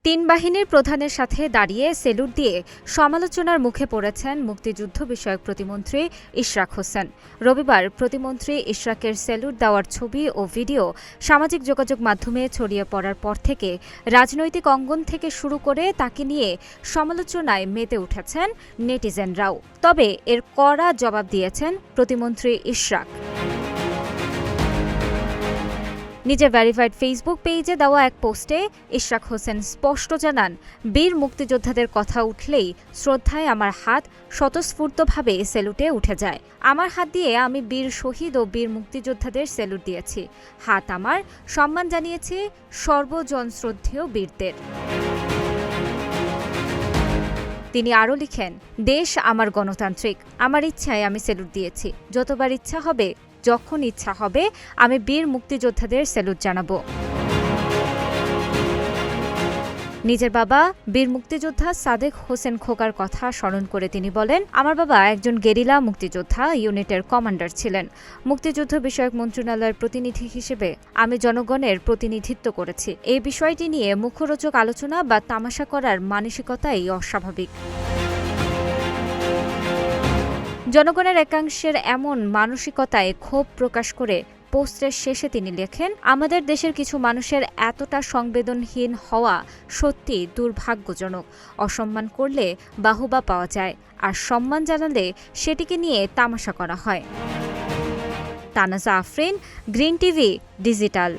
তিন বাহিনীর প্রধানের সাথে দাঁড়িয়ে সেলুট দিয়ে সমালোচনার মুখে পড়েছেন মুক্তিযুদ্ধ বিষয়ক প্রতিমন্ত্রী ইশরাক হোসেন। রবিবার প্রতিমন্ত্রী ইশরাকের সেলুট দেওয়ার ছবি ও ভিডিও সামাজিক যোগাযোগ মাধ্যমে ছড়িয়ে পড়ার পর থেকে রাজনৈতিক অঙ্গন থেকে শুরু করে তাকে নিয়ে সমালোচনায় মেতে উঠেছেন নেটিজেনরাও। তবে এর কড়া জবাব দিয়েছেন প্রতিমন্ত্রী ইশরাক। নিজের ভেরিফাইড ফেসবুক পেজে দেওয়া এক পোস্টে ইশরাক হোসেন স্পষ্ট জানান, বীর মুক্তিযোদ্ধাদের কথা উঠলেই শ্রদ্ধায় আমার হাত স্বতঃস্ফূর্তভাবে সেলুটে উঠে যায়। আমার হাত দিয়ে আমি বীর শহীদ ও বীর মুক্তিযোদ্ধাদের সেলুট দিয়েছি। হাত আমার সম্মান জানিয়েছি সর্বজনশ্রদ্ধেয় বীরদের। তিনি আরও লিখেন, দেশ আমার গণতান্ত্রিক, আমার ইচ্ছায় আমি সেলুট দিয়েছি। যতবার ইচ্ছা হবে, যখন ইচ্ছা হবে, আমি বীর মুক্তিযোদ্ধাদের সেলুট জানাবো। নিজের বাবা বীর মুক্তিযোদ্ধা সাদেক হোসেন খোকার কথা স্মরণ করে তিনি বলেন, আমার বাবা একজন গেরিলা মুক্তিযোদ্ধা ইউনিটের কমান্ডার ছিলেন। মুক্তিযুদ্ধ বিষয়ক মন্ত্রণালয়ের প্রতিনিধি হিসেবে আমি জনগণের প্রতিনিধিত্ব করেছি। এই বিষয়টি নিয়ে মুখরোচক আলোচনা বা তামাশা করার মানসিকতাই অস্বাভাবিক। জনগণের একাংশের এমন মানসিকতায় ক্ষোভ প্রকাশ করে পোস্টের শেষে তিনি লেখেন, আমাদের দেশের কিছু মানুষের এতটা সংবেদনহীন হওয়া সত্যি দুর্ভাগ্যজনক। অসম্মান করলে বাহবা পাওয়া যায়, আর সম্মান জানালে সেটিকে নিয়ে তামাশা করা হয়। তানাজা আফরিন, গ্রিন টিভি ডিজিটাল।